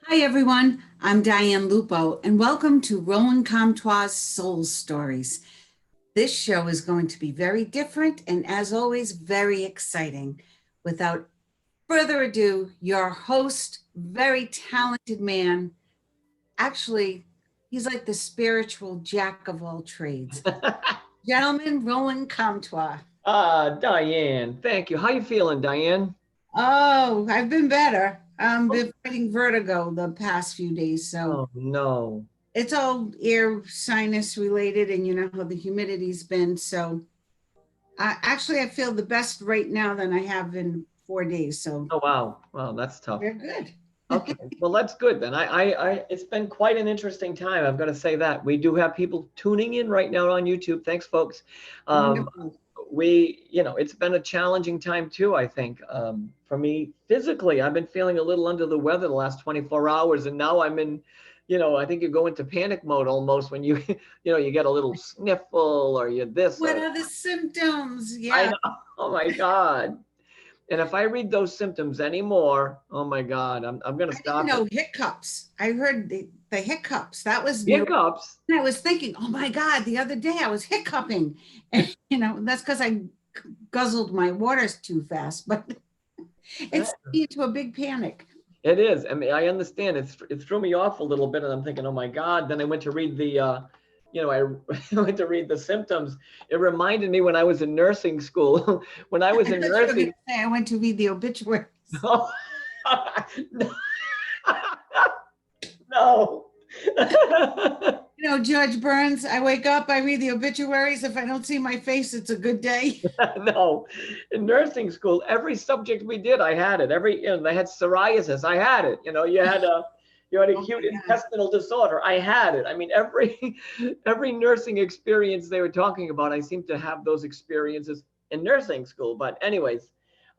Hi, everyone. I'm Diane Lupo, and welcome to Roland Comtois Soul Stories. This show is going to be very different and, as always, very exciting. Without further ado, your host, very talented man. Actually, he's like the spiritual jack of all trades. Gentlemen, Roland Comtois. Diane, thank you. How you feeling, Diane? Oh, I've been better. I've been fighting vertigo the past few days, so Oh no. it's all ear sinus related, and you know how the humidity's been. So I feel the best right now than I have in 4 days. So Oh wow. Wow, that's tough. we're good. Okay. Well, that's good then. It's been quite an interesting time. I've got to say that. We do have people tuning in right now on YouTube. Thanks, folks. Um, Wonderful. it's been a challenging time too, I think. For me physically, I've been feeling a little under the weather the last 24 hours, and now I'm in, I think you go into panic mode almost when you, you get a little sniffle or you this What or are the symptoms? I Yeah, know. Oh my God. And if I read those symptoms anymore, oh my God, I'm gonna I didn't stop it. know hiccups. I heard the hiccups. That was new. Hiccups. And I was thinking, oh my God, the other day I was hiccuping. And, that's because I guzzled my waters too fast, but Uh, it's into a big panic. It is. I mean, I understand. It threw me off a little bit, and I'm thinking, oh my God. Then I went to read I went to read the symptoms. It reminded me when I was in nursing school. When I I was thought in you were going nursing. to say I went to read the obituaries. No, no. George Burns, I wake up, I read the obituaries. If I don't see my face, it's a good day. No, in nursing school, every subject we did, I had it. They had psoriasis, I had it. You had Oh acute my God. intestinal disorder, I had it. I mean, every every nursing experience they were talking about, I seem to have those experiences in nursing school. But anyways,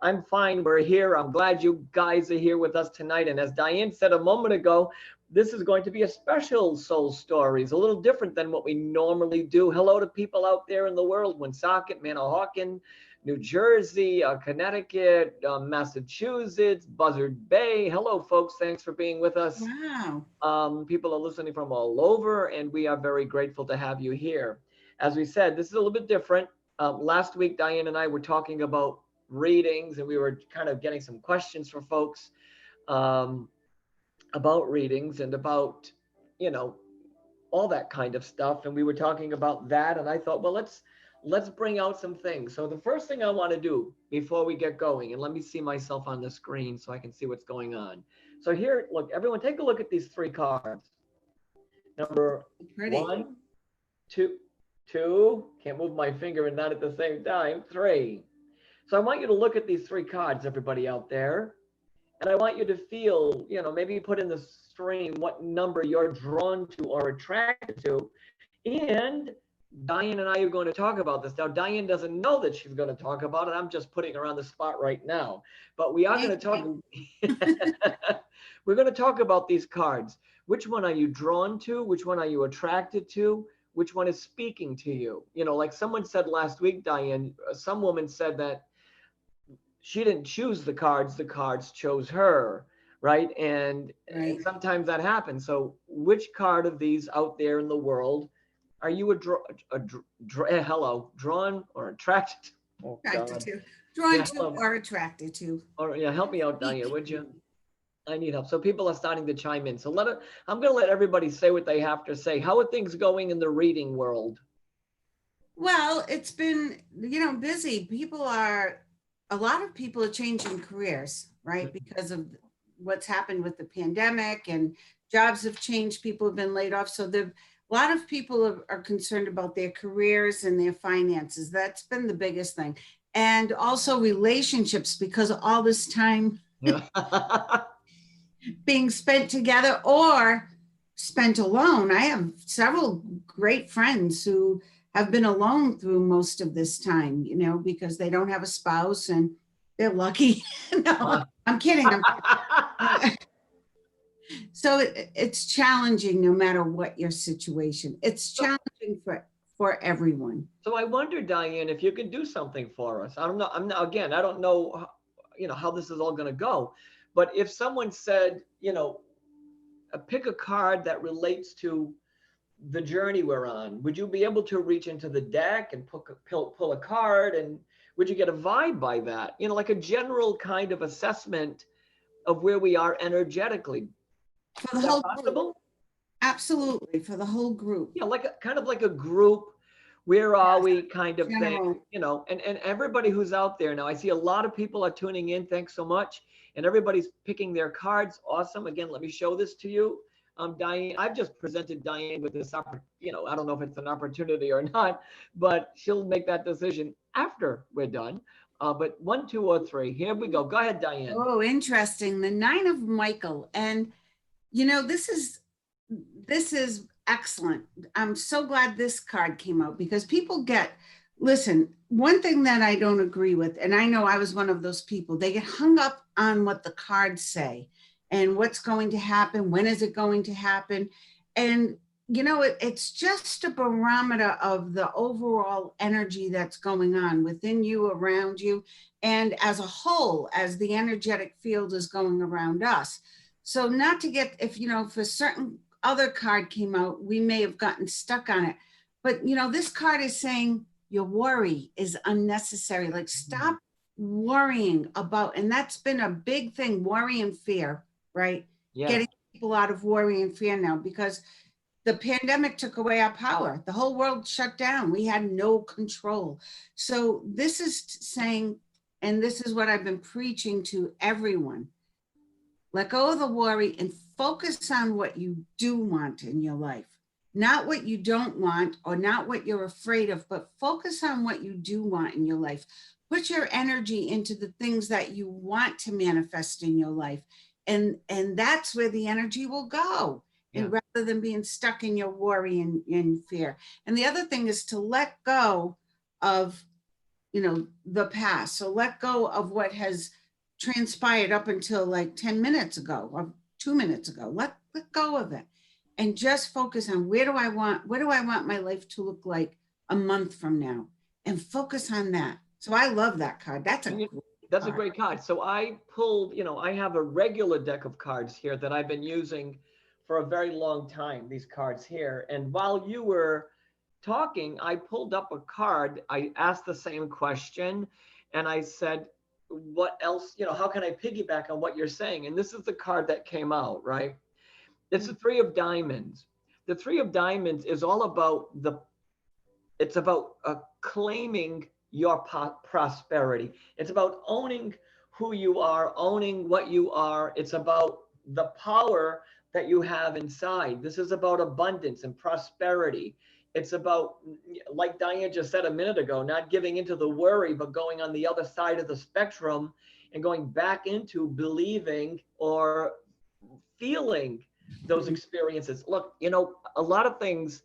I'm fine. We're here. I'm glad you guys are here with us tonight. And as Diane said a moment ago, this is going to be a special Soul Stories, a little different than what we normally do. Hello to people out there in the world, Woonsocket, Manahawkin, New Jersey, Connecticut, Massachusetts, Buzzard Bay. Hello, folks. Thanks for being with us. Wow. People are listening from all over, and we are very grateful to have you here. As we said, this is a little bit different. Last week, Diane and I were talking about readings, and we were kind of getting some questions for folks. Um, about readings and about, you know, all that kind of stuff. And we were talking about that. And I thought, well, let's bring out some things. So the first thing I want to do before we get going, and let me see myself on the screen so I can see what's going on. So here, look, everyone, take a look at these three cards. Number Pretty. one, two, can't move my finger and not at the same time, three. So I want you to look at these three cards, everybody out there. And I want you to feel, maybe put in the stream what number you're drawn to or attracted to. And Diane and I are going to talk about this. Now, Diane doesn't know that she's going to talk about it. I'm just putting her on the spot right now. But we are going to talk. We're going to talk about these cards. Which one are you drawn to? Which one are you attracted to? Which one is speaking to you? Like someone said last week, Diane, some woman said that she didn't choose the cards chose her, right? And Right. sometimes that happens. So which card of these out there in the world are you drawn or attracted? Oh Attracted God. to. Drawn Yeah, to hello. or attracted to. Or yeah, help me out, Danya, Speaking would you? to. I need help. So people are starting to chime in. So I'm gonna let everybody say what they have to say. How are things going in the reading world? Well, it's been, busy. A lot of people are changing careers, right? Because of what's happened with the pandemic and jobs have changed. People have been laid off. So a lot of people are concerned about their careers and their finances. That's been the biggest thing. And also relationships because of all this time Yeah. being spent together or spent alone. I have several great friends who have been alone through most of this time, because they don't have a spouse and they're lucky. No, I'm kidding. So it's challenging no matter what your situation. It's So, challenging for everyone. so I wonder, Diane, if you could do something for us. I don't know. I'm not, again, I don't know, how this is all going to go. But if someone said, pick a card that relates to the journey we're on. Would you be able to reach into the deck and pull a card, and would you get a vibe by that? You know, like a general kind of assessment of where we are energetically. For Is the that whole group. possible? Absolutely, for the whole group. Yeah, like a kind of like a group. Where are Yes, we kind of thing, general. you know, and everybody who's out there now, I see a lot of people are tuning in. Thanks so much. And everybody's picking their cards. Awesome. Again, let me show this to you. Diane, I've just presented Diane with this, you know, I don't know if it's an opportunity or not, but she'll make that decision after we're done. But 1, 2, or 3, here we go. Go ahead, Diane. Oh, interesting. The Nine of Michael. And you know, this is excellent. I'm so glad this card came out because people listen, one thing that I don't agree with, and I know I was one of those people, they get hung up on what the cards say and what's going to happen, when is it going to happen? And, you know, it's just a barometer of the overall energy that's going on within you, around you, and as a whole, as the energetic field is going around us. So not to get, if, you know, if a certain other card came out, we may have gotten stuck on it. But, you know, this card is saying your worry is unnecessary. Like, stop worrying about, and that's been a big thing, worry and fear, right? Yeah. Getting people out of worry and fear now because the pandemic took away our power. The whole world shut down. We had no control. So this is saying, and this is what I've been preaching to everyone, let go of the worry and focus on what you do want in your life. Not what you don't want or not what you're afraid of, but focus on what you do want in your life. Put your energy into the things that you want to manifest in your life. And that's where the energy will go. Yeah. And rather than being stuck in your worry and fear. And the other thing is to let go of, you know, the past. So let go of what has transpired up until like 10 minutes ago or 2 minutes ago. Let go of it and just focus on what do I want my life to look like a month from now, and focus on that. So I love that card. That's a great card. So I pulled, you know, I have a regular deck of cards here that I've been using for a very long time, these cards here. And while you were talking, I pulled up a card. I asked the same question and I said, what else, you know, how can I piggyback on what you're saying? And this is the card that came out, right? It's the Three of Diamonds. The Three of Diamonds is all about it's about claiming your prosperity. It's about owning who you are, owning what you are. It's about the power that you have inside. This is about abundance and prosperity. It's about, like Diane just said a minute ago, not giving into the worry, but going on the other side of the spectrum and going back into believing or feeling those experiences. Look, you know, a lot of things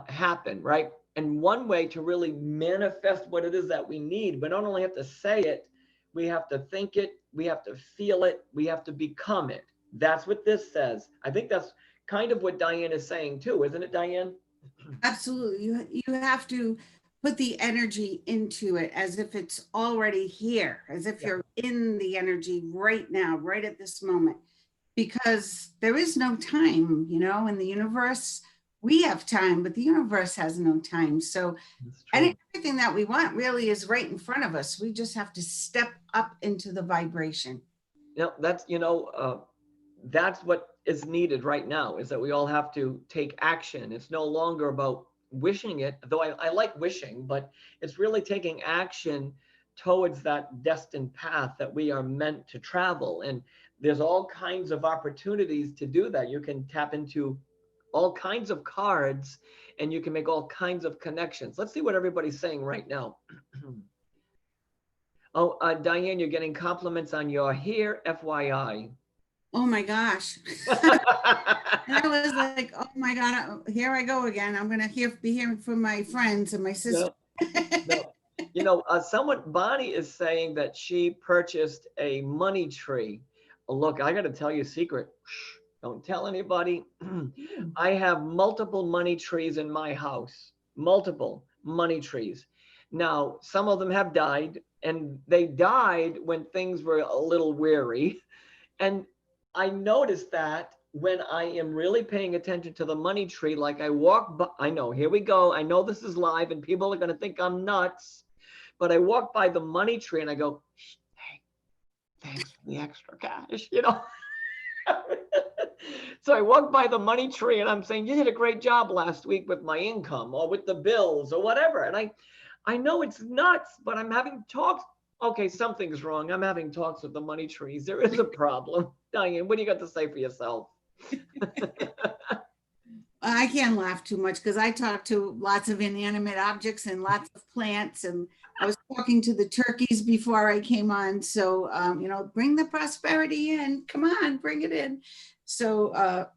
happen, right? And one way to really manifest what it is that we need, we don't only have to say it, we have to think it, we have to feel it, we have to become it. That's what this says. I think that's kind of what Diane is saying too, isn't it, Diane? Absolutely. You have to put the energy into it as if it's already here, as if you're in the energy right now, right at this moment, because there is no time, you know, in the universe. We have time, but the universe has no time. So everything that we want really is right in front of us. We just have to step up into the vibration. You know, that's what is needed right now, is that we all have to take action. It's no longer about wishing it, though I like wishing, but it's really taking action towards that destined path that we are meant to travel. And there's all kinds of opportunities to do that. You can tap into all kinds of cards and you can make all kinds of connections. Let's see what everybody's saying right now. Oh, Diane, you're getting compliments on your hair, FYI. Oh my gosh. And I was like, oh my God, here I go again. I'm going to be hearing from my friends and my sister. No. You know, Bonnie is saying that she purchased a money tree. Look, I got to tell you a secret. Don't tell anybody. I have multiple money trees in my house, multiple money trees. Now, some of them have died, and they died when things were a little weary. And I noticed that when I am really paying attention to the money tree, like I walk by, I know, here we go. I know this is live and people are going to think I'm nuts, but I walk by the money tree and I go, hey, thanks for the extra cash, you know? So I walk by the money tree and I'm saying, you did a great job last week with my income or with the bills or whatever. And I know it's nuts, but I'm having talks. Okay, something's wrong. I'm having talks with the money trees. There is a problem. Diane, what do you got to say for yourself? I can't laugh too much because I talk to lots of inanimate objects and lots of plants. And I was talking to the turkeys before I came on. So, bring the prosperity in. Come on, bring it in. So,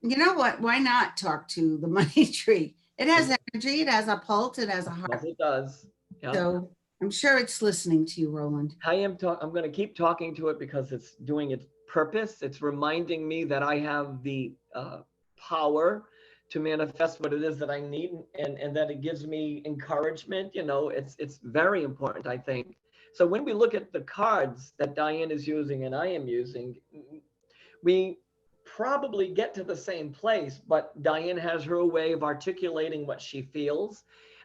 you know what? Why not talk to the money tree? It has energy, it has a pulse, it has a Yes, heart. it does. Yeah. So I'm sure it's listening to you, Roland. I'm going to keep talking to it because it's doing its purpose. It's reminding me that I have the power to manifest what it is that I need, and that it gives me encouragement. It's very important, I think. So when we look at the cards that Diane is using and I am using, we probably get to the same place, but Diane has her way of articulating what she feels.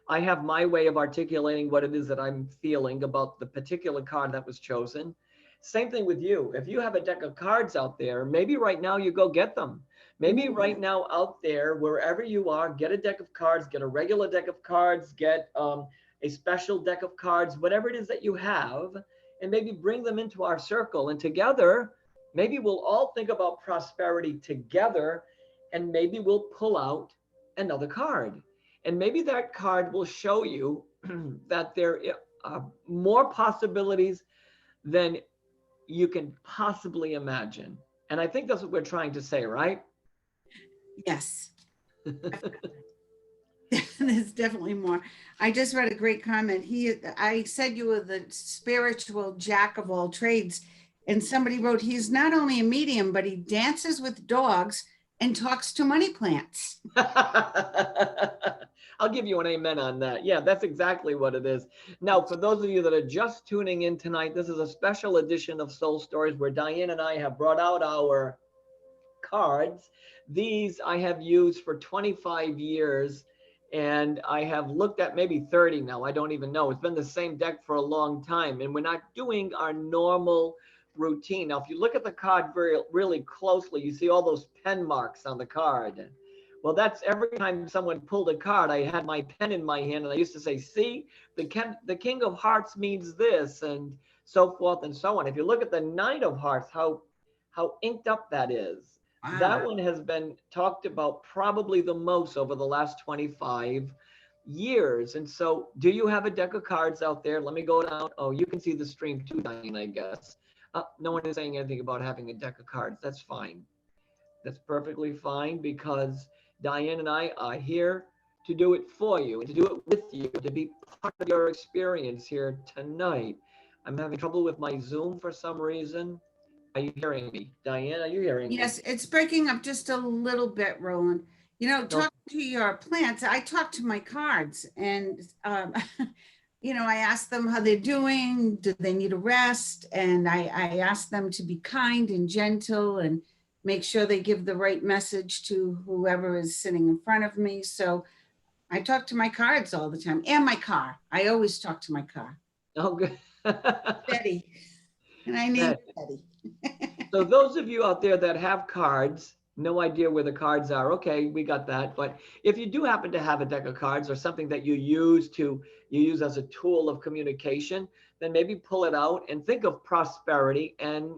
I have my way of articulating what it is that I'm feeling about the particular card that was chosen. Same thing with you. If you have a deck of cards out there, maybe right now you go get them. Maybe right now out there, wherever you are, get a deck of cards, get a regular deck of cards, get a special deck of cards, whatever it is that you have, and maybe bring them into our circle. And together, maybe we'll all think about prosperity together, and maybe we'll pull out another card. And maybe that card will show you that there are more possibilities than you can possibly imagine. And I think that's what we're trying to say, right? Yes. There's definitely more. I just read a great comment. I said you were the spiritual jack of all trades. And somebody wrote, he's not only a medium, but he dances with dogs and talks to money plants. I'll give you an amen on that. Yeah, that's exactly what it is. Now, for those of you that are just tuning in tonight, this is a special edition of Soul Stories where Diane and I have brought out our cards. These I have used for 25 years, and I have looked at maybe 30 now. I don't even know. It's been the same deck for a long time, and we're not doing our normal routine. Now, if you look at the card really closely, you see all those pen marks on the card. Well, that's every time someone pulled a card, I had my pen in my hand and I used to say, see, the King of Hearts means this, and so forth and so on. If you look at the Knight of Hearts, how inked up that is. Wow. That one has been talked about probably the most over the last 25 years. And so do you have a deck of cards out there? Let me go down. Oh, you can see the stream too, Diane, I guess. No one is saying anything about having a deck of cards. That's fine. That's perfectly fine, because Diane and I are here to do it for you and to do it with you, to be part of your experience here tonight. I'm having trouble with my Zoom for some reason. Are you hearing me? Diane, are you hearing me? Yes, it's breaking up just a little bit, Roland. Talking to your plants, I talk to my cards, and I ask them how they're doing. Do they need a rest? And I ask them to be kind and gentle and make sure they give the right message to whoever is sitting in front of me. So I talk to my cards all the time, and my car. I always talk to my car. Oh, good. Betty. And I named Betty. So those of you out there that have cards, no idea where the cards are, okay, we got that. But if you do happen to have a deck of cards or something that you use as a tool of communication, then maybe pull it out and think of prosperity and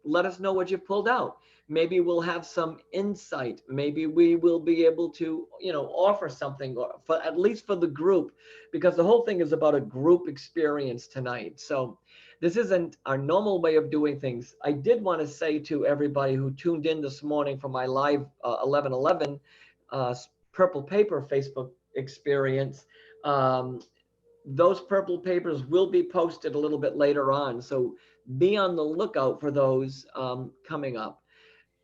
let us know what you pulled out. Maybe we'll have some insight. Maybe we will be able to, offer something, for at least for the group, because the whole thing is about a group experience tonight. So this isn't our normal way of doing things. I did want to say to everybody who tuned in this morning for my live 11/11 Purple Paper Facebook experience, those purple papers will be posted a little bit later on. So be on the lookout for those coming up.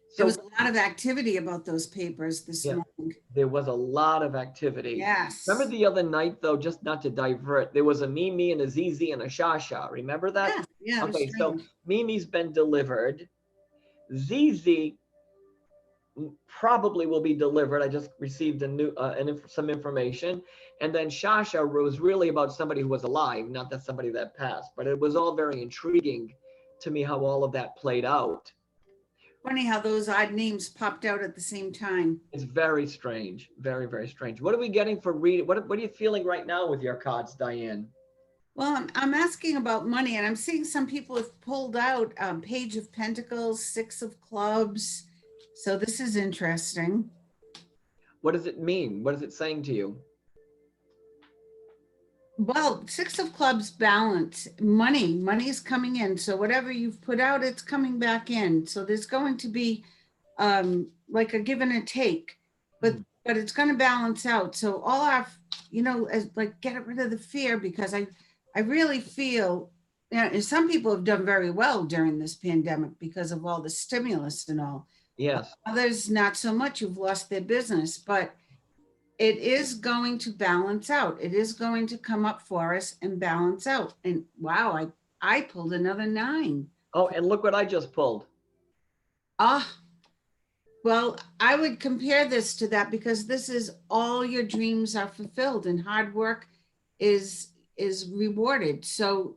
So, there was a lot of activity about those papers this morning. There was a lot of activity. Yes. Remember the other night, though, just not to divert, there was a Mimi and a Zizi and a Shasha. Remember that? Yeah. Okay, so Mimi's been delivered. Zizi probably will be delivered. I just received some information. And then Shasha was really about somebody who was alive, not that somebody that passed. But it was all very intriguing to me how all of that played out. Funny how those odd names popped out at the same time. It's very strange, very, very strange. What are we getting for reading? What are you feeling right now with your cards, Diane? Well, I'm asking about money, and I'm seeing some people have pulled out Page of Pentacles, Six of Clubs. So this is interesting. What does it mean? What is it saying to you? Well, Six of Clubs balance, money is coming in. So whatever you've put out, it's coming back in. So there's going to be like a give and a take, but it's going to balance out. So all our, as like get rid of the fear, because I really feel, and some people have done very well during this pandemic because of all the stimulus and all. Yes. Others not so much, who've lost their business, but it is going to balance out. It is going to come up for us and balance out. And wow, I pulled another 9. Oh, and look what I just pulled. Well, I would compare this to that, because this is all your dreams are fulfilled and hard work is rewarded. So,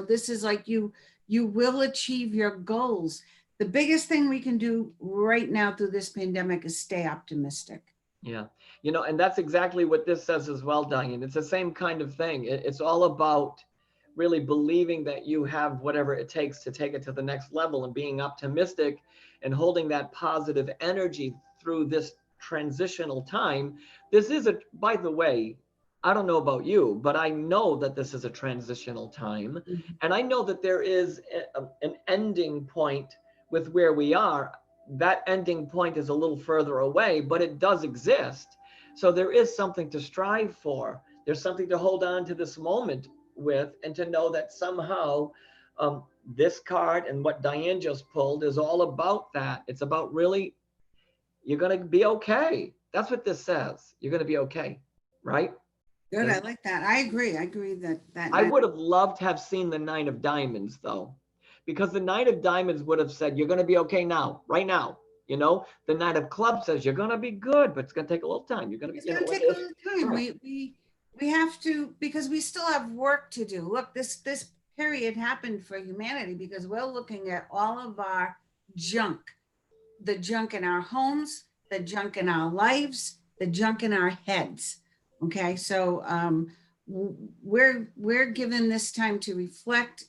this is like you will achieve your goals. The biggest thing we can do right now through this pandemic is stay optimistic. Yeah. And that's exactly what this says as well, Diane. It's the same kind of thing. It's all about really believing that you have whatever it takes to take it to the next level, and being optimistic and holding that positive energy through this transitional time. This is by the way, I don't know about you, but I know that this is a transitional time. Mm-hmm. And I know that there is an ending point with where we are. That ending point is a little further away, but it does exist. So there is something to strive for. There's something to hold on to this moment with, and to know that somehow this card and what Diane just pulled is all about that. It's about really, you're going to be okay. That's what this says. You're going to be okay, right? Good. And I like that. I agree that I would have loved to have seen the 9 of Diamonds, though, because the 9 of Diamonds would have said, you're going to be okay now, right now. The 9 of Clubs says you're going to be good, but it's going to take a little time. You're going to be. It's going to take a little time. Right. We have to, because we still have work to do. Look, this period happened for humanity because we're looking at all of our junk, the junk in our homes, the junk in our lives, the junk in our heads. Okay, so we're given this time to reflect,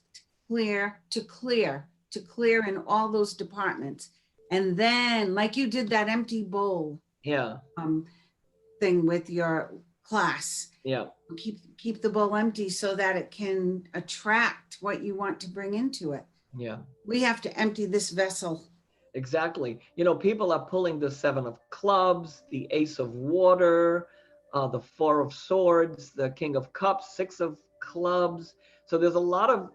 to clear in all those departments. And then, like you did that empty bowl thing with your class. Yeah. Keep the bowl empty so that it can attract what you want to bring into it. Yeah. We have to empty this vessel. Exactly. People are pulling the 7 of Clubs, the Ace of Water, the 4 of Swords, the King of Cups, 6 of Clubs. So there's a lot of,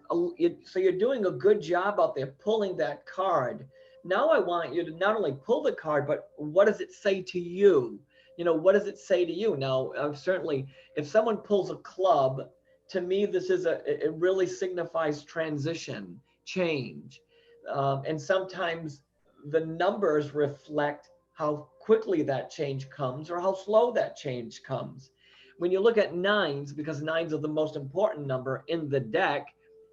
so you're doing a good job out there pulling that card. Now I want you to not only pull the card, but what does it say to you? What does it say to you? Now, certainly, if someone pulls a club, to me, this is it really signifies transition, change. And sometimes the numbers reflect how quickly that change comes or how slow that change comes. When you look at 9s, because 9s are the most important number in the deck,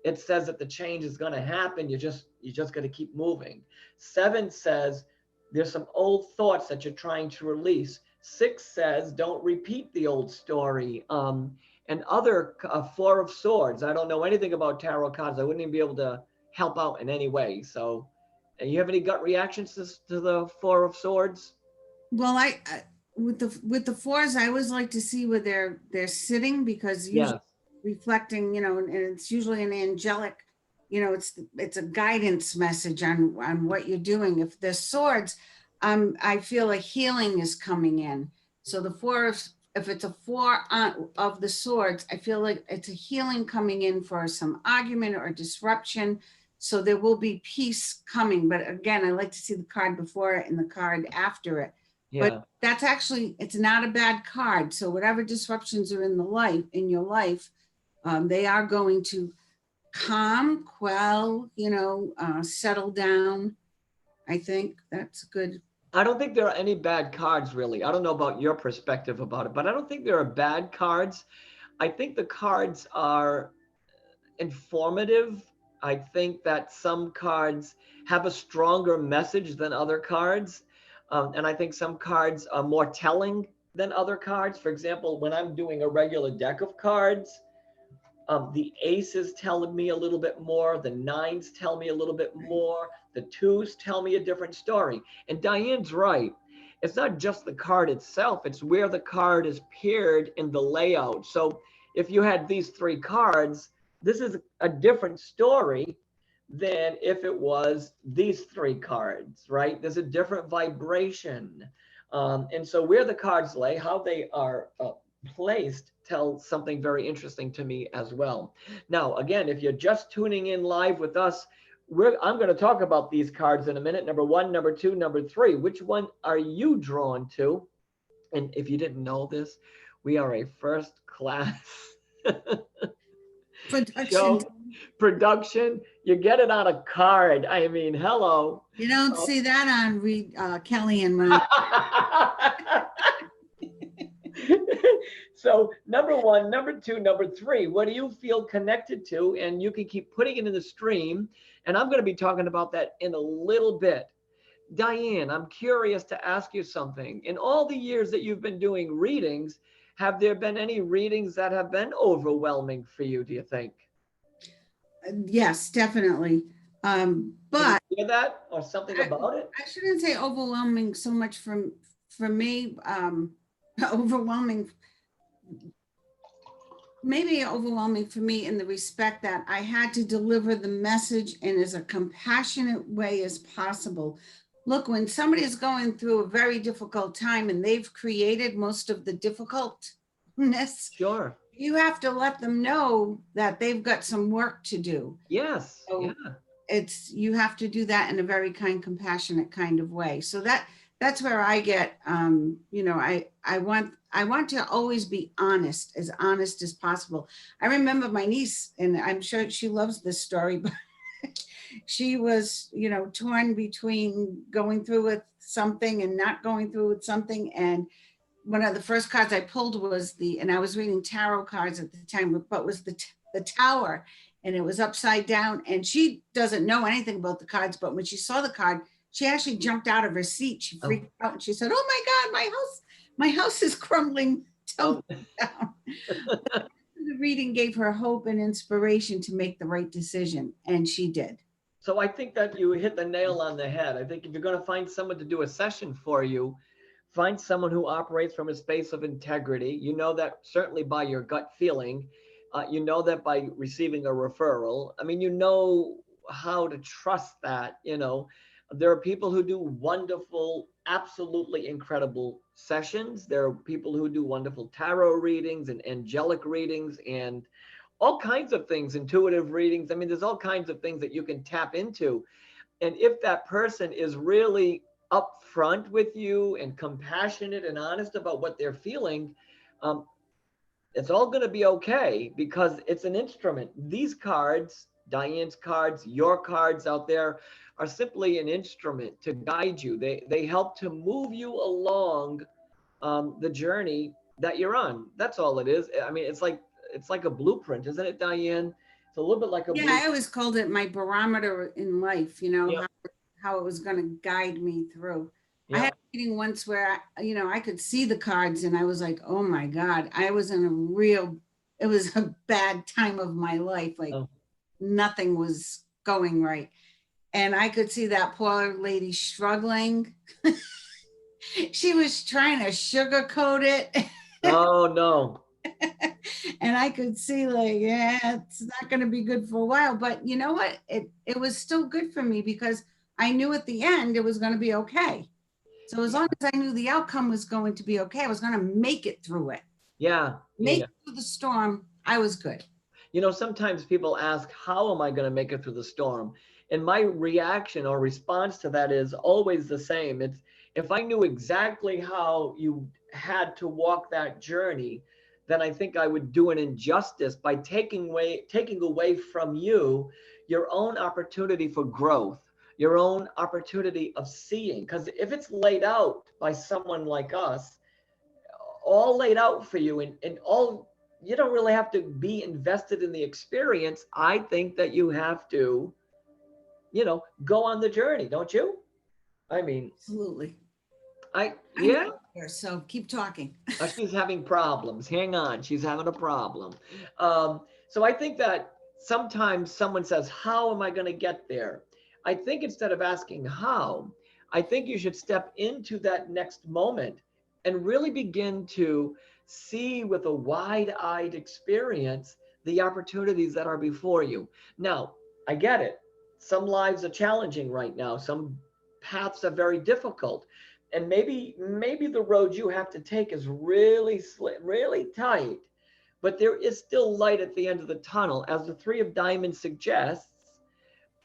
it says that the change is going to happen. You just got to keep moving. 7 says there's some old thoughts that you're trying to release. 6 says don't repeat the old story. And other 4 of Swords. I don't know anything about tarot cards. I wouldn't even be able to help out in any way. So, you have any gut reactions to the 4 of Swords? Well, I with the 4s, I always like to see where they're sitting, because usually reflecting, and it's usually an angelic, it's a guidance message on what you're doing. If there's Swords, I feel like healing is coming in. So the 4 if it's a 4 of the Swords, I feel like it's a healing coming in for some argument or disruption. So there will be peace coming. But again, I like to see the card before it and the card after it. Yeah. But that's actually, it's not a bad card. So whatever disruptions are in your life, they are going to calm, quell, settle down. I think that's good. I don't think there are any bad cards, really. I don't know about your perspective about it, but I don't think there are bad cards. I think the cards are informative. I think that some cards have a stronger message than other cards. And I think some cards are more telling than other cards. For example, when I'm doing a regular deck of cards, the aces tell me a little bit more, the nines tell me a little bit more, the twos tell me a different story. And Diane's right. It's not just the card itself, it's where the card is paired in the layout. So if you had these three cards, this is a different story than if it was these three cards, right? There's a different vibration. And so where the cards lay, how they are placed tells something very interesting to me as well. Now, again, if you're just tuning in live with us, I'm going to talk about these cards in a minute. Number one, number two, number three. Which one are you drawn to? And if you didn't know this, we are a first class Production. show production. You get it on a card. I mean, hello. You don't see that on Kelly and Ron. So number one, number two, number three, what do you feel connected to? And you can keep putting it in the stream. And I'm going to be talking about that in a little bit. Diane, I'm curious to ask you something. In all the years that you've been doing readings, have there been any readings that have been overwhelming for you, do you think? Yes, definitely. But can you hear that or something about it? I shouldn't say overwhelming so much for me. Overwhelming, maybe overwhelming for me in the respect that I had to deliver the message in as a compassionate way as possible. Look, when somebody is going through a very difficult time and they've created most of the difficultness, Sure. you have to let them know that they've got some work to do. Yes. So yeah. You have to do that in a very kind, compassionate kind of way. So that's where I get, I want to always be honest as possible. I remember my niece, and I'm sure she loves this story, but she was, torn between going through with something and not going through with something. And one of the first cards I pulled was and I was reading tarot cards at the time, but was the Tower, and it was upside down. And she doesn't know anything about the cards, but when she saw the card, she actually jumped out of her seat. She freaked out and she said, "Oh my God, my house is crumbling totally down." The reading gave her hope and inspiration to make the right decision, and she did. So I think that you hit the nail on the head. I think if you're going to find someone to do a session for you, find someone who operates from a space of integrity. You know that certainly by your gut feeling. You know that by receiving a referral. I mean, you know how to trust that, There are people who do wonderful, absolutely incredible sessions. There are people who do wonderful tarot readings and angelic readings and all kinds of things, intuitive readings. I mean, there's all kinds of things that you can tap into. And if that person is really upfront with you and compassionate and honest about what they're feeling, it's all going to be okay because it's an instrument. These cards, Diane's cards, your cards out there, are simply an instrument to guide you. They help to move you along the journey that you're on. That's all it is. I mean, it's like a blueprint, isn't it, Diane? It's a little bit like a blueprint. I always called it my barometer in life, how it was going to guide me through. I had a meeting once where, I could see the cards and I was like, oh my God, I was in it was a bad time of my life. Like nothing was going right. And I could see that poor lady struggling. She was trying to sugarcoat it. Oh, no. And I could see it's not going to be good for a while. But you know what? It was still good for me because I knew at the end it was going to be okay. So as long as I knew the outcome was going to be okay, I was going to make it through it. Make it through the storm. I was good. Sometimes people ask, how am I going to make it through the storm? And my reaction or response to that is always the same. It's if I knew exactly how you had to walk that journey, then I think I would do an injustice by taking away from you your own opportunity for growth, your own opportunity of seeing. Because if it's laid out by someone like us, all laid out for you, and all, you don't really have to be invested in the experience. I think that you have to, go on the journey, don't you? I mean, Absolutely. I'm yeah. right here, so keep talking. Oh, she's having problems. Hang on, she's having a problem. So I think that sometimes someone says, "How am I going to get there?" I think instead of asking how, I think you should step into that next moment and really begin to see with a wide-eyed experience the opportunities that are before you. Now, I get it. Some lives are challenging right now. Some paths are very difficult, and maybe the road you have to take is really really tight, but there is still light at the end of the tunnel. As the three of diamonds suggests,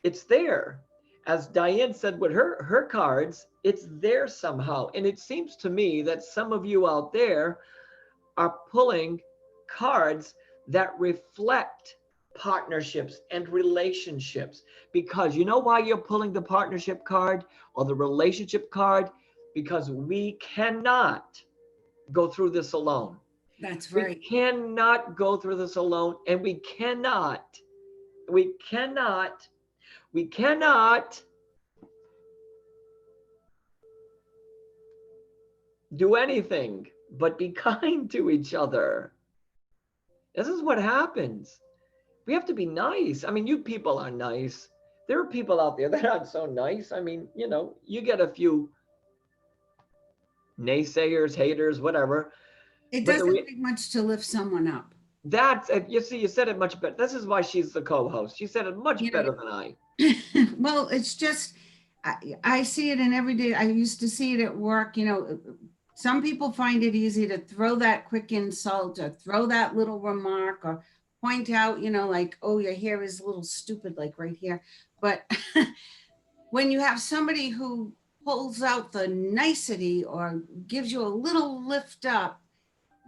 it's there. As Diane said with her cards, it's there somehow. And it seems to me that some of you out there are pulling cards that reflect partnerships and relationships. Because you know why you're pulling the partnership card or the relationship card? Because we cannot go through this alone. That's We right. cannot go through this alone, and we cannot do anything but be kind to each other. This is what happens. We have to be nice. I mean, you people are nice. There are people out there that aren't so nice. I mean, you get a few naysayers, haters, whatever. It But doesn't take much to lift someone up. that's, you see, you said it much better. This is why she's the co-host. She said it much You better than I. know, well, it's just I see it in every day. I used to see it at work. Some people find it easy to throw that quick insult or throw that little remark or point out, like, oh, your hair is a little stupid, like right here. But when you have somebody who pulls out the nicety or gives you a little lift up,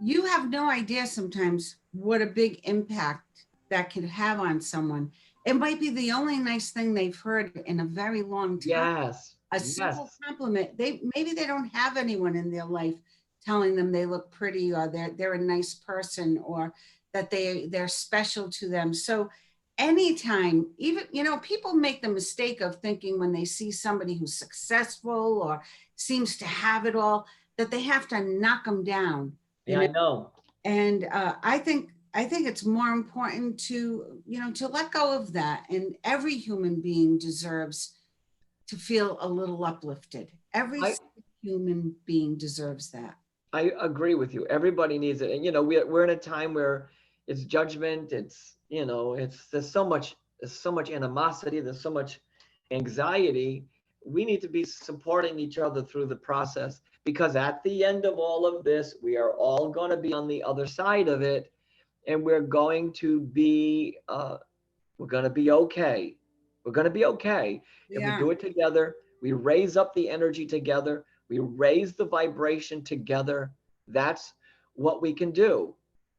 you have no idea sometimes what a big impact that could have on someone. It might be the only nice thing they've heard in a very long time. Yes. A simple Yes. compliment. Maybe they don't have anyone in their life telling them they look pretty or they're a nice person or that they're special to them. So anytime, even people make the mistake of thinking when they see somebody who's successful or seems to have it all that they have to knock them down. Yeah, I know. And I think it's more important to let go of that. And every human being deserves to feel a little uplifted. Every I human being deserves that. I agree with you. Everybody needs it. And we're in a time where it's judgment, there's so much animosity, there's so much anxiety. We need to be supporting each other through the process, because at the end of all of this, we are all going to be on the other side of it, and we're going to be okay. We're going to be okay if we do it together. We raise up the energy together. We raise the vibration together. That's what we can do.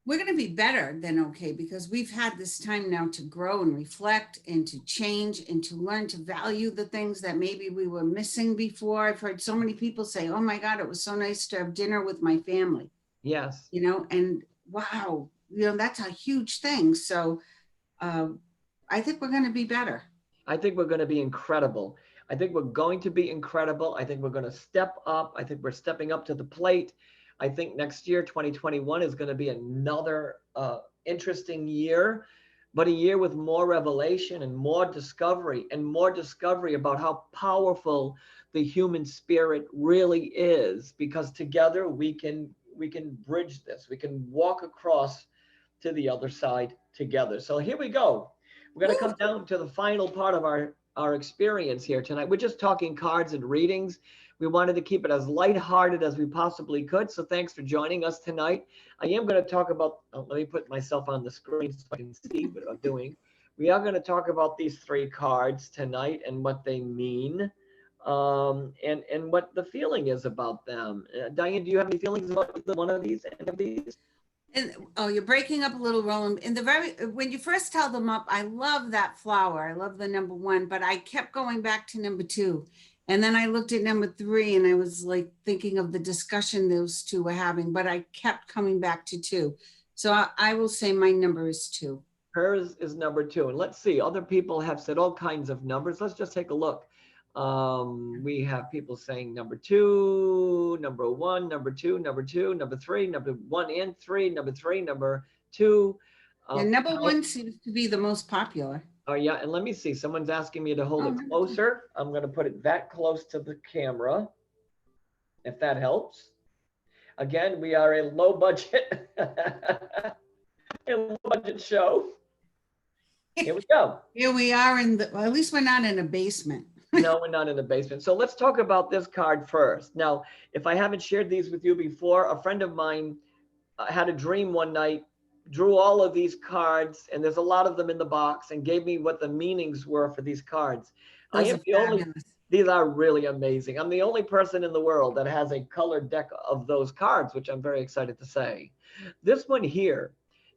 We're going to be better than okay because we've had this time now to grow and reflect and to change and to learn to value the things that maybe we were missing before. I've heard so many people say, oh my God, it was so nice to have dinner with my family. Yes. And wow, that's a huge thing. So I think we're going to be better. I think we're going to be incredible. I think we're going to be incredible. I think we're going to step up. I think we're stepping up to the plate. I think next year, 2021, is going to be another interesting year, but a year with more revelation and more discovery about how powerful the human spirit really is, because together we can bridge this. We can walk across to the other side together. So here we go. We're going to come down to the final part of our experience here tonight. We're just talking cards and readings. We wanted to keep it as lighthearted as we possibly could. So thanks for joining us tonight. I am going to talk about, let me put myself on the screen so I can see what I'm doing. We are going to talk about these three cards tonight and what they mean, and what the feeling is about them. Diane, do you have any feelings about either one of these? Any of these? And oh, you're breaking up a little, Roland. In the very when you first held them up, I love that flower. I love the number one, but I kept going back to number two. And then I looked at number three and I was like thinking of the discussion those two were having, but I kept coming back to two. So I will say my number is two. Hers is number two. And let's see, other people have said all kinds of numbers. Let's just take a look. We have people saying number two, number one, number two, number two, number three, number one and three, number three, number two. And number one seems to be the most popular. Oh, yeah. And let me see. Someone's asking me to hold Oh, it closer. I'm going to put it that close to the camera, if that helps. Again, we are a low budget, a low budget show. Here we go. Here we are well, at least we're not in a basement. No, we're not in the basement. So let's talk about this card first. Now, if I haven't shared these with you before, a friend of mine had a dream one night, drew all of these cards, and there's a lot of them in the box, and gave me what the meanings were for these cards. These are really amazing. I'm the only person in the world that has a colored deck of those cards, which I'm very excited to say. This one here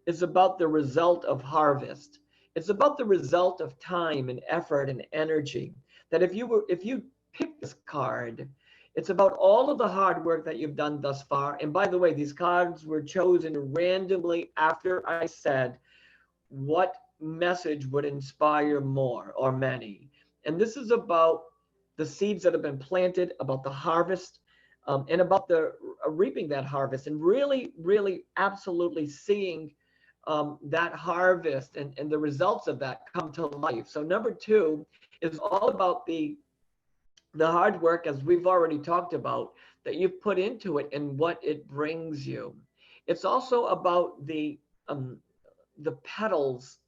is about the result of harvest. It's about the result of time and effort and energy. That if you pick this card, it's about all of the hard work that you've done thus far. And by the way, these cards were chosen randomly after I said what message would inspire more or many. And this is about the seeds that have been planted, about the harvest, and about the reaping that harvest, and really, really absolutely seeing that harvest and the results of that come to life. So number two is all about the hard work, as we've already talked about, that you've put into it and what it brings you. It's also about the petals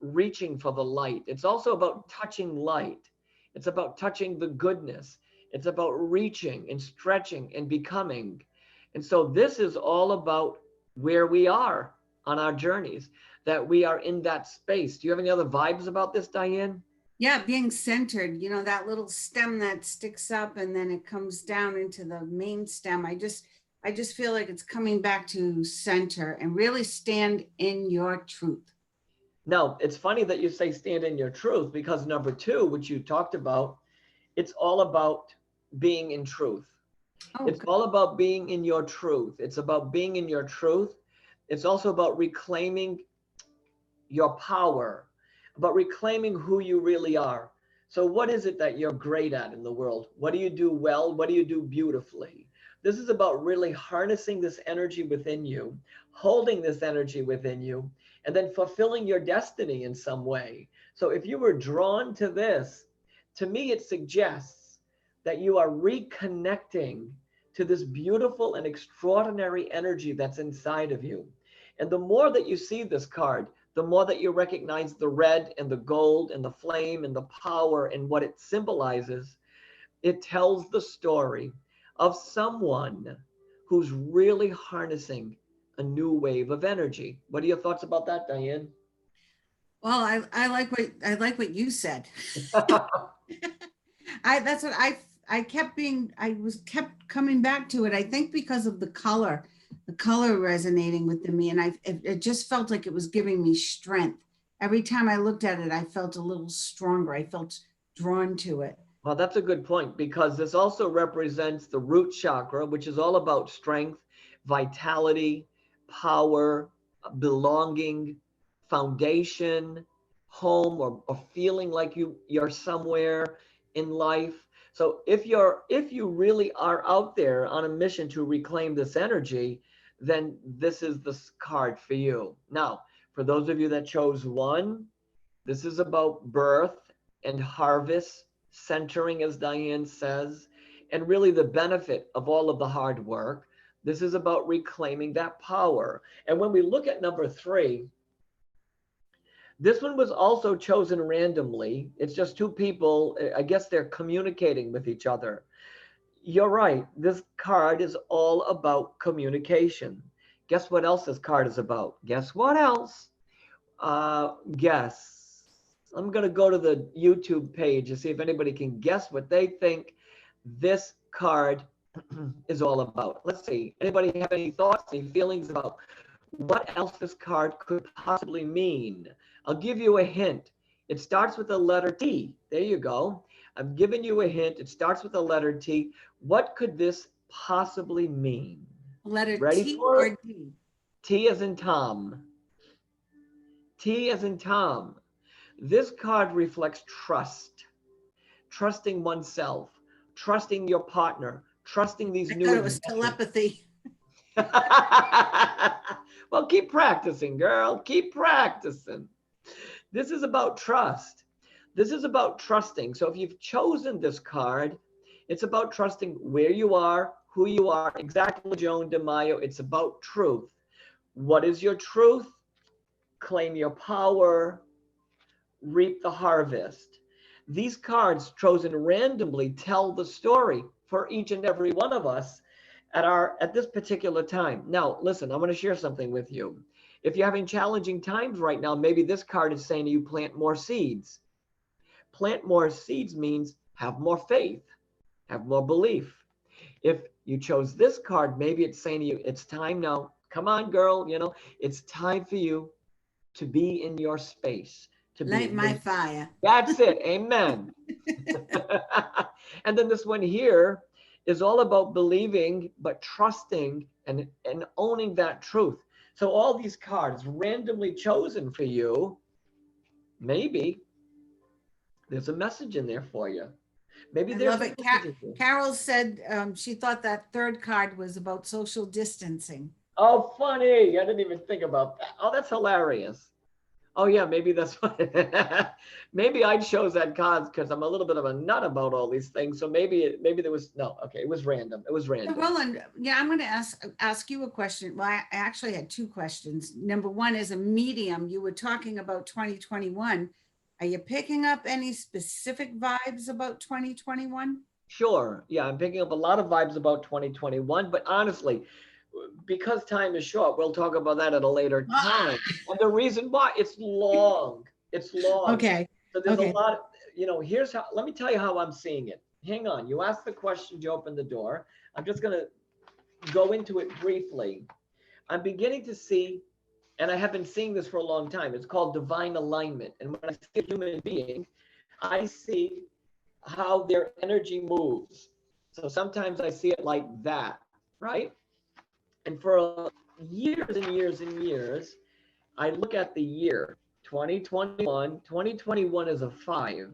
reaching for the light. It's also about touching light. It's about touching the goodness. It's about reaching and stretching and becoming. And so this is all about where we are on our journeys, that we are in that space. Do you have any other vibes about this, Diane? Yeah, being centered, you know, that little stem that sticks up and then it comes down into the main stem. I just feel like it's coming back to center and really stand in your truth. Now, it's funny that you say stand in your truth, because number two, which you talked about, it's all about being in truth. Oh, it's all about being in your truth. It's about being in your truth. It's also about reclaiming your power, about reclaiming who you really are. So what is it that you're great at in the world? What do you do well? What do you do beautifully? This is about really harnessing this energy within you, holding this energy within you, and then fulfilling your destiny in some way. So if you were drawn to this, to me, it suggests that you are reconnecting to this beautiful and extraordinary energy that's inside of you. And the more that you see this card, the more that you recognize the red and the gold and the flame and the power and what it symbolizes, it tells the story of someone who's really harnessing a new wave of energy. What are your thoughts about that, Diane? Well, I like what you said. That's what I kept coming back to it. I think because of the color resonating with me, and it just felt like it was giving me strength. Every time I looked at it, I felt a little stronger. I felt drawn to it. Well, that's a good point, because this also represents the root chakra, which is all about strength, vitality, power, belonging, foundation, home, or feeling like you're somewhere in life. So if you really are out there on a mission to reclaim this energy, then this is the card for you. Now, for those of you that chose one, this is about birth and harvest, centering, as Diane says, and really the benefit of all of the hard work. This is about reclaiming that power. And when we look at number three, this one was also chosen randomly. It's just two people. I guess they're communicating with each other. You're right. This card is all about communication. Guess what else this card is about? Guess what else? Guess. I'm going to go to the YouTube page and see if anybody can guess what they think this card is all about. Let's see. Anybody have any thoughts, any feelings about what else this card could possibly mean. I'll give you a hint. It starts with the letter T. There you go. I've given you a hint. It starts with the letter T. What could this possibly mean? Letter Ready T for or it? D? T as in Tom. T as in Tom. This card reflects trust, trusting oneself, trusting your partner, trusting these I new thought it was adventures. telepathy. Well, keep practicing, girl. Keep practicing. This is about trust. This is about trusting. So if you've chosen this card, it's about trusting where you are, who you are. Exactly, Joan DeMaio. It's about truth. What is your truth? Claim your power, reap the harvest. These cards chosen randomly tell the story for each and every one of us at this particular time. Now, listen, I'm going to share something with you. If you're having challenging times right now, maybe this card is saying to you, plant more seeds. Plant more seeds means have more faith, have more belief. If you chose this card, maybe it's saying to you, it's time now. Come on, girl. It's time for you to be in your space. To Light be my fire. That's it. Amen. And then this one here is all about believing, but trusting and owning that truth. So all these cards randomly chosen for you, maybe there's a message in there for you. Maybe I there's love it. Carol said she thought that third card was about social distancing. Oh, funny. I didn't even think about that. Oh, that's hilarious. Oh yeah, maybe that's what. Maybe I chose that card because I'm a little bit of a nut about all these things. So maybe there was no. Okay, it was random. It was random. Roland, yeah, I'm going to ask you a question. Well, I actually had two questions. Number one, as a medium, you were talking about 2021. Are you picking up any specific vibes about 2021? Sure. Yeah, I'm picking up a lot of vibes about 2021. But honestly, because time is short, we'll talk about that at a later time. And the reason why, it's long. It's long. Okay. So there's a lot, here's how, let me tell you how I'm seeing it. Hang on. You asked the question, you opened the door. I'm just going to go into it briefly. I'm beginning to see, and I have been seeing this for a long time, it's called divine alignment. And when I see a human being, I see how their energy moves. So sometimes I see it like that, right? And for years and years and years, I look at the year 2021. 2021 is a 5.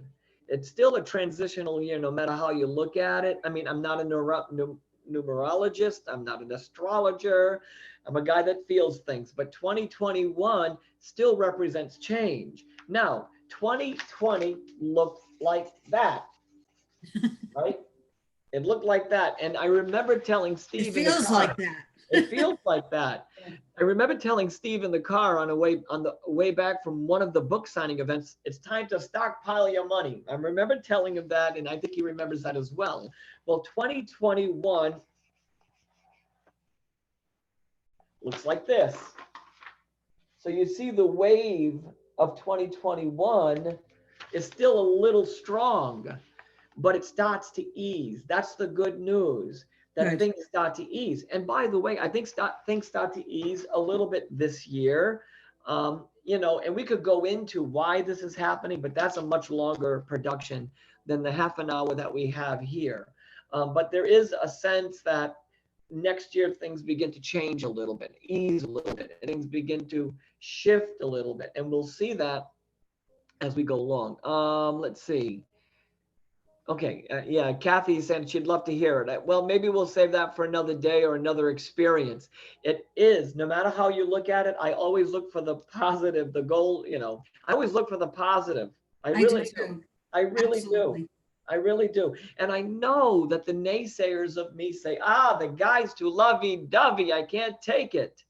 It's still a transitional year, no matter how you look at it. I mean, I'm not a numerologist. I'm not an astrologer. I'm a guy that feels things. But 2021 still represents change. Now, 2020 looked like that, right? It looked like that. And I remember telling Steve. It feels like that. It feels like that. I remember telling Steve in the car on the way back from one of the book signing events, it's time to stockpile your money. I remember telling him that, and I think he remembers that as well. Well, 2021 looks like this. So you see the wave of 2021 is still a little strong, but it starts to ease. That's the good news. That things start to ease. And by the way, I think things start to ease a little bit this year. And we could go into why this is happening, but that's a much longer production than the half an hour that we have here. But there is a sense that next year things begin to change a little bit, ease a little bit, and things begin to shift a little bit. And we'll see that as we go along. Let's see. Okay, yeah, Kathy said she'd love to hear it. Well, maybe we'll save that for another day or another experience. It is, no matter how you look at it, I always look for the positive, the goal, I always look for the positive. I really do. I really do. I really do. And I know that the naysayers of me say, the guy's too lovey-dovey, I can't take it.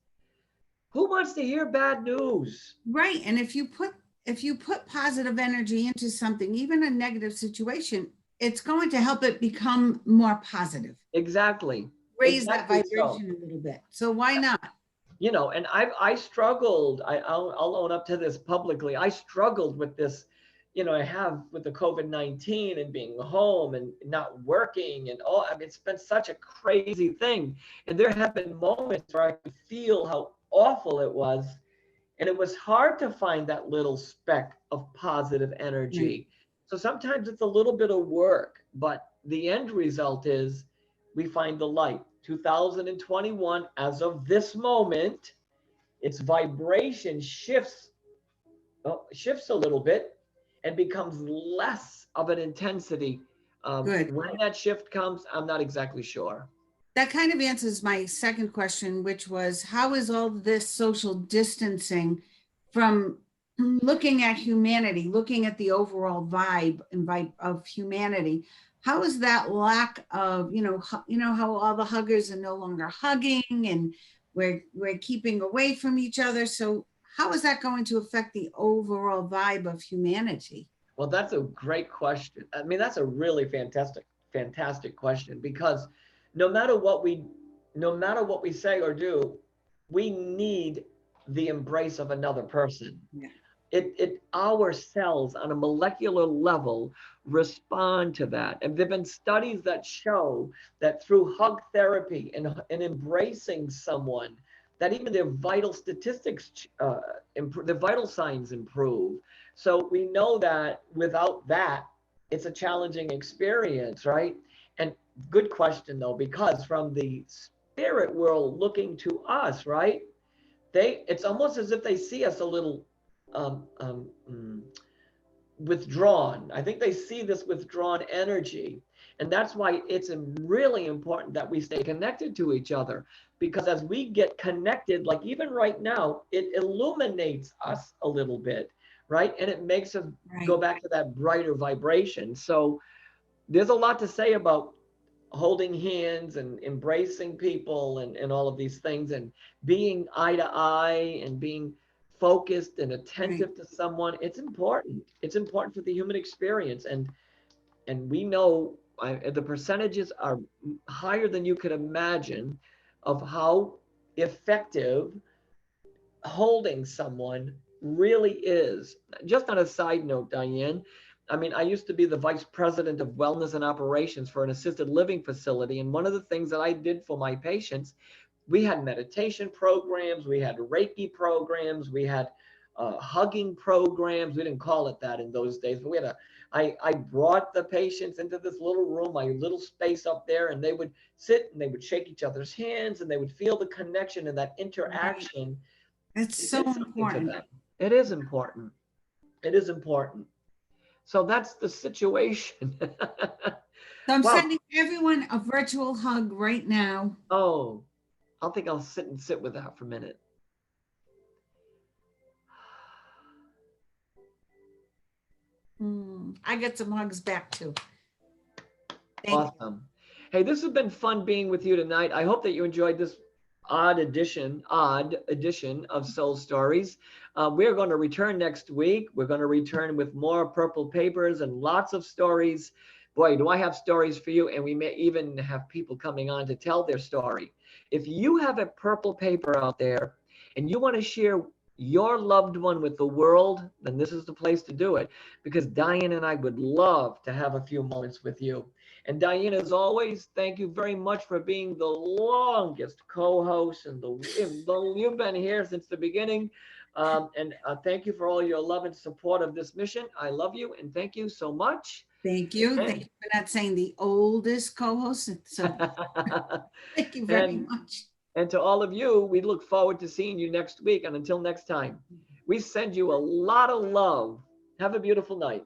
Who wants to hear bad news? Right, and if you put positive energy into something, even a negative situation, it's going to help it become more positive. Exactly. Raise that vibration a little bit. So why not? And I struggled. I'll own up to this publicly. I struggled with this, I have with the COVID-19 and being home and not working and it's been such a crazy thing. And there have been moments where I could feel how awful it was. And it was hard to find that little speck of positive energy. So sometimes it's a little bit of work, but the end result is we find the light. 2021, as of this moment, its vibration shifts a little bit and becomes less of an intensity. Good. When that shift comes, I'm not exactly sure. That kind of answers my second question, which was how is all this social distancing from looking at humanity, looking at the overall vibe and vibe of humanity? How is that lack of, how all the huggers are no longer hugging and we're keeping away from each other. So how is that going to affect the overall vibe of humanity? Well, that's a great question. I mean, that's a really fantastic question, because no matter what we say or do, we need the embrace of another person. Yeah. Our cells on a molecular level respond to that. And there've been studies that show that through hug therapy and embracing someone, that even their vital statistics improve, their vital signs improve. So we know that without that, it's a challenging experience, right? And good question though, because from the spirit world looking to us, right? It's almost as if they see us a little withdrawn. I think they see this withdrawn energy. And that's why it's really important that we stay connected to each other. Because as we get connected, like even right now, it illuminates us a little bit, right? And it makes us go back to that brighter vibration. So there's a lot to say about holding hands and embracing people and all of these things, and being eye to eye and being focused and attentive to someone. It's important for the human experience. And we know the percentages are higher than you could imagine of how effective holding someone really is. Just on a side note, Diane, I mean, I used to be the vice president of wellness and operations for an assisted living facility. And one of the things that I did for my patients, we had meditation programs, we had Reiki programs, we had hugging programs. We didn't call it that in those days, but we had I brought the patients into this little room, my little space up there, and they would sit and they would shake each other's hands and they would feel the connection and that interaction. It's so important. It is important. It is important. So that's the situation. So I'm sending everyone a virtual hug right now. Oh, I think I'll sit with that for a minute. I get some hugs back too. Awesome. Hey, this has been fun being with you tonight. I hope that you enjoyed this odd edition of Soul Stories. We're going to return next week. We're going to return with more purple papers and lots of stories. Boy, do I have stories for you. And we may even have people coming on to tell their story. If you have a purple paper out there and you want to share your loved one with the world, then this is the place to do it, because Diane and I would love to have a few moments with you. And Diane, as always, thank you very much for being the longest co-host, and you've been here since the beginning. And thank you for all your love and support of this mission. I love you, and thank you so much. Thank you. Thank you for not saying the oldest co-host. So thank you very much. And to all of you, we look forward to seeing you next week. And until next time, we send you a lot of love. Have a beautiful night.